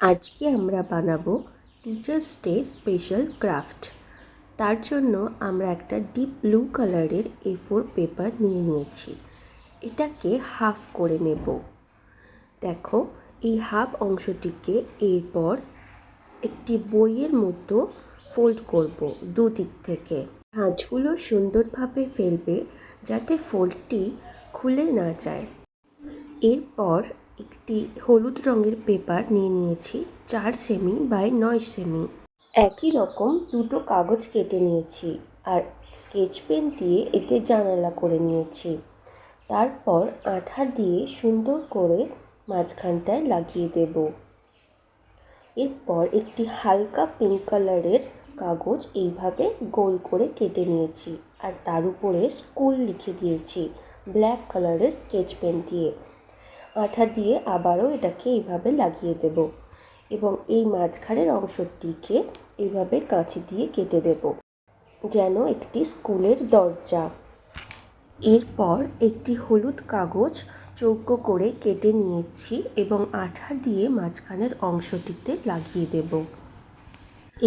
আজকে আমরা বানাবো টিচার্স ডে স্পেশাল ক্রাফট। তার জন্য আমরা একটা ডিপ ব্লু কালারের A4 পেপার নিয়েছি। এটাকে হাফ করে নেব। দেখো, এই হাফ অংশটিকে এরপর একটি বইয়ের মতো ফোল্ড করব দুদিক থেকে। ভাঁজগুলো সুন্দরভাবে ফেলবে যাতে ফোল্ডটি খুলে না যায়। এরপর একটি হলুদ রঙের পেপার নিয়েছি 4 সেমি বাই 9 সেমি। একই রকম দুটো কাগজ কেটে নিয়েছি আর স্কেচ পেন দিয়ে এতে জানালা করে নিয়েছি। তারপর আঠা দিয়ে সুন্দর করে মাঝখানটায় লাগিয়ে দেব। এরপর একটি হালকা পিঙ্ক কালারের কাগজ এইভাবে গোল করে কেটে নিয়েছি আর তার উপরে স্কুল লিখে দিয়েছি ব্ল্যাক কালারের স্কেচ পেন দিয়ে। আঠা দিয়ে আবারও এটাকে এইভাবে লাগিয়ে দেব এবং এই মাঝখানের অংশটিকে এইভাবে কাঁচি দিয়ে কেটে দেব যেন একটি স্কুলের দরজা। এরপর একটি হলুদ কাগজ চৌকো করে কেটে নিয়েছি এবং আঠা দিয়ে মাঝখানের অংশটিতে লাগিয়ে দেব।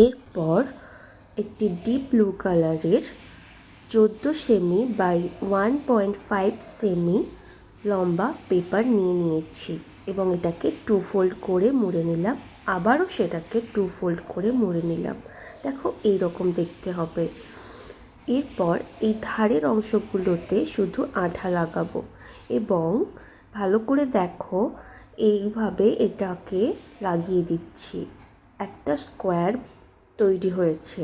এরপর একটি ডিপ ব্লু কালারের 14 সেমি বাই 1.5 সেমি লম্বা পেপার নিয়েছি এবং এটাকে 2 ফোল্ড করে মুড়ে নিলাম। আবারও সেটাকে 2 ফোল্ড করে মুড়ে নিলাম। দেখো, এই রকম দেখতে হবে। এরপর এই ধারের অংশগুলোতে শুধু আঠা লাগাবো এবং ভালো করে দেখো, এইভাবে এটাকে লাগিয়ে দিচ্ছি। একটা স্কোয়ার তৈরি হয়েছে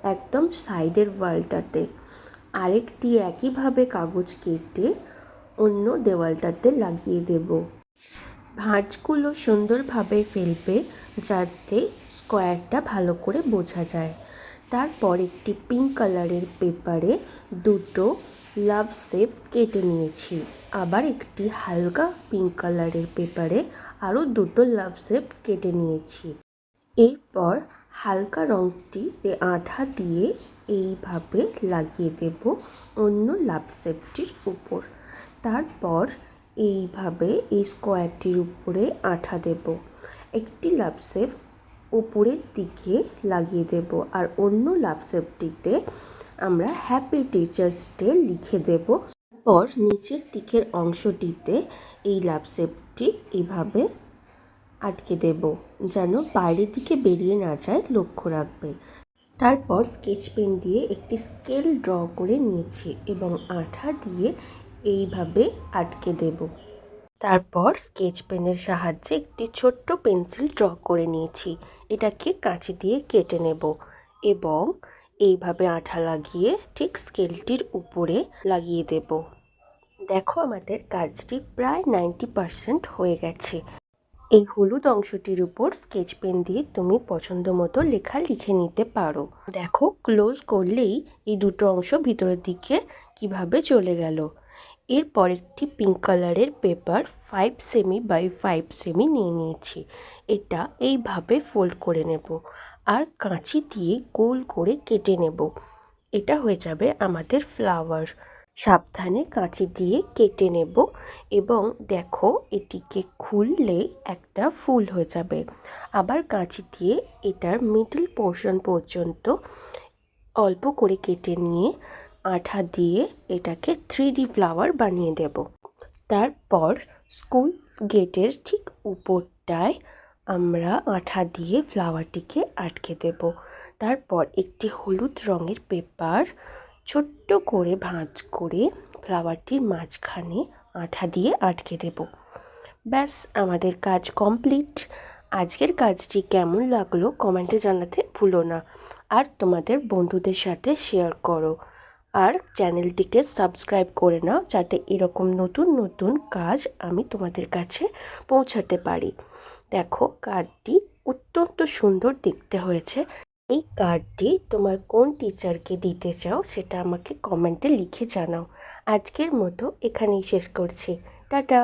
একদম সাইডের ওয়ালটাতে। আরেকটি একইভাবে কাগজ কেটে অন্য দেওয়ালটাতে লাগিয়ে দেব। ভাঁজগুলো সুন্দরভাবে ফেলবে যাতে স্কোয়ারটা ভালো করে বোঝা যায়। তারপর একটি পিঙ্ক কালারের পেপারে দুটো লাভ শেপ কেটে নিয়েছি। আবার একটি হালকা পিঙ্ক কালারের পেপারে আরও দুটো লাভ শেপ কেটে নিয়েছি। এরপর হালকা রঙটি আঠা দিয়ে এইভাবে লাগিয়ে দেব অন্য লাভ শেপটির উপর। তারপর এইভাবে এই স্কোয়ারটির উপরে আঠা দেব। একটি লাভ শেপ উপরের দিকে লাগিয়ে দেব আর অন্য লাভ শেপটিতে আমরা হ্যাপি টিচার্স ডে লিখে দেব। তারপর নিচের দিকের অংশটিতে এই লাভ শেপটি এইভাবে আটকে দেব যেন বাইরের দিকে বেরিয়ে না যায়, লক্ষ্য রাখবে। তারপর স্কেচ পেন দিয়ে একটি স্কেল ড্র করে নিয়েছি এবং আঠা দিয়ে এইভাবে আটকে দেব। তারপর স্কেচ পেনের সাহায্যে একটি ছোট্ট পেন্সিল ড্র করে নিয়েছি। এটাকে কাঁচি দিয়ে কেটে নেব এবং এইভাবে আঠা লাগিয়ে ঠিক স্কেলটির উপরে লাগিয়ে দেব। দেখো, আমাদের কাজটি প্রায় 90% হয়ে গেছে। এই হলুদ অংশটির উপর স্কেচ পেন দিয়ে তুমি পছন্দ মতো লেখা লিখে নিতে পারো। দেখো, ক্লোজ করলেই এই দুটো অংশ ভিতরের দিকে কিভাবে চলে গেল। এরপর একটি পিঙ্ক কালারের পেপার 5 সেমি বাই 5 সেমি নিয়েছি। এটা এইভাবে ফোল্ড করে নেব আর কাঁচি দিয়ে গোল করে কেটে নেব। এটা হয়ে যাবে আমাদের ফ্লাওয়ার। সাবধানে কাঁচি দিয়ে কেটে নেব এবং দেখো, এটিকে খুললে একটা ফুল হয়ে যাবে। আবার কাঁচি দিয়ে এটার মিডল পোর্শন পর্যন্ত অল্প করে কেটে নিয়ে আঠা দিয়ে এটাকে 3D ফ্লাওয়ার বানিয়ে দেব। তারপর স্কুল গেটের ঠিক উপরটায় আমরা আঠা দিয়ে ফ্লাওয়ারটিকে আটকে দেব। তারপর একটি হলুদ রঙের পেপার ছোট্ট করে ভাঁজ করে ফ্লাওয়ারটির মাঝখানে আঠা দিয়ে আটকে দেব। ব্যাস, আমাদের কাজ কমপ্লিট। আজকের কাজটি কেমন লাগলো কমেন্টে জানাতে ভুলো না আর তোমাদের বন্ধুদের সাথে শেয়ার করো আর চ্যানেলটিকে সাবস্ক্রাইব করে নাও যাতে এরকম নতুন নতুন কাজ আমি তোমাদের কাছে পৌঁছাতে পারি। দেখো, কার্ডটি অত্যন্ত সুন্দর দেখতে হয়েছে। এই কার্ডটি তোমার কোন টিচারকে দিতে চাও সেটা আমাকে কমেন্টে লিখে জানাও। আজকের মতো এখানেই শেষ করছি। টাটা।